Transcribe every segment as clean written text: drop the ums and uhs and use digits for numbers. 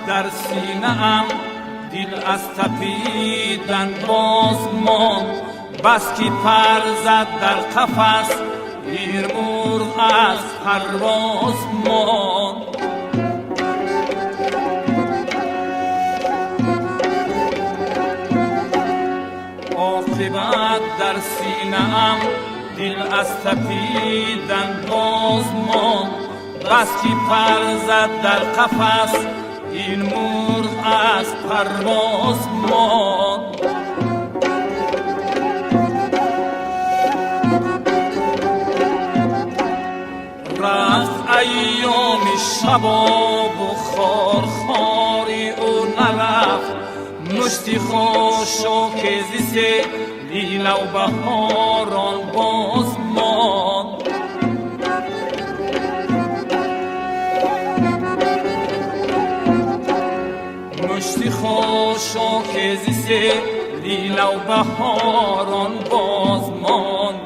در سینه‌ام دل از تپیدن باز ماند، بس که پر زد در قفس دیر مرغ از پرواز ماند. عاقبت در سینه‌ام دل از تپیدن باز ماند، بس که پر زد در قفس این مرغ از پرواز ماند. رفت ایام شباب و خارخاری او نرفت، مشتی خوش و کزیسه لیل و بهاران باز ماند. مشتی خوش و کزیسه لیل و بهاران باز ماند.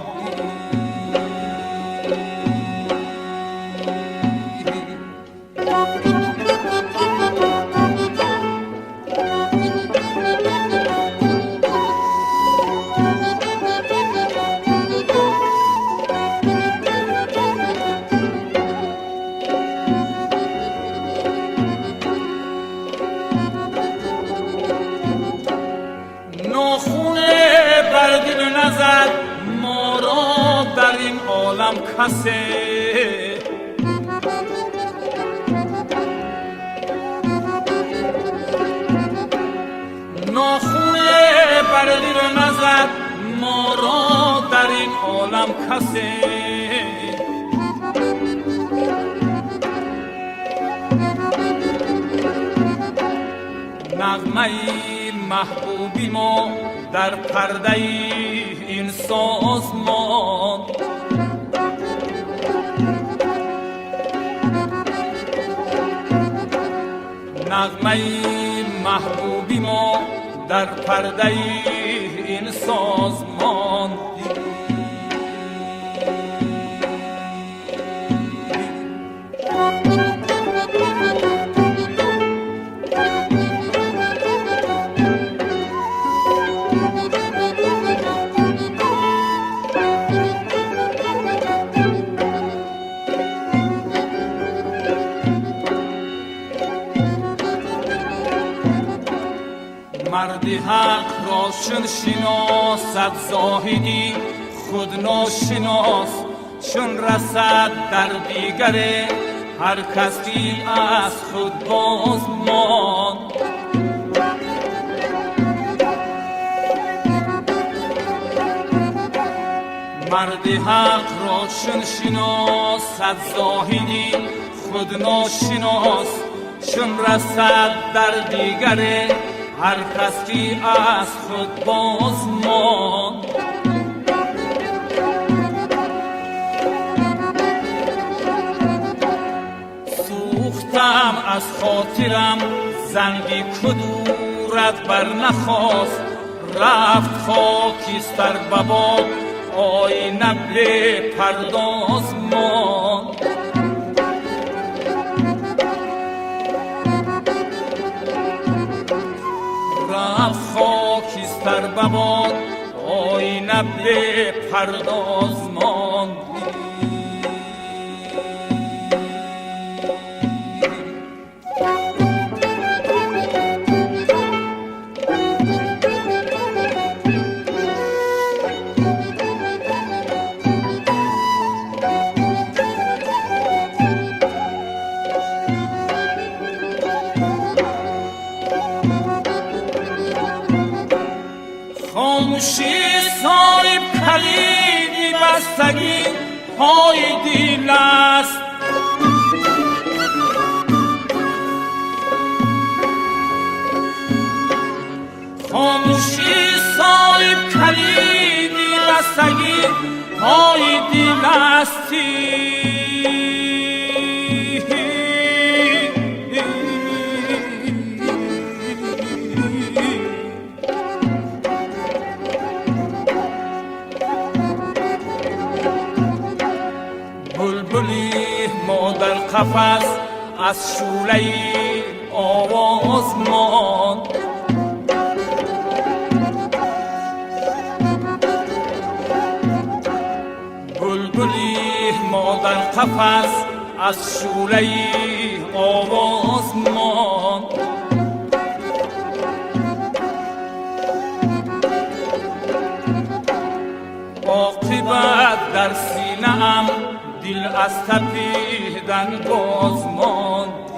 نزد ما را در این عالم کسی، ناخون برقی رو نزد ما را در این عالم کسی. نغمه محبوبی ما در پرده این سازمان، نغمه محبوبی ما در پرده این سازمان. مرد حق را چون شناسد زاهدی خود ناشناس، چون رسد در دیگر هر کسی از خود باز ماند. مرد حق را چون شناسد زاهدی خود ناشناس، چون رسد در دیگر هر کسی از خود باز ماند. سوختم از خاطرم زنگی کدورت بر نخواست، رفت خاکستر ببا آینه به پرداز ماند. رفت خاکستر بباد آینه به پرداز ماند. خاموشی صاحب کلیدی بستگی پای دل است، خاموشی صاحب کلیدی بستگی خستگی پای دیگستی بلبلی ما در قفس از شوله آواز ماند بلبلی ما در قفس از شوله آواز ماند عاقبت در سینه‌ام دل از تپیدن باز ماند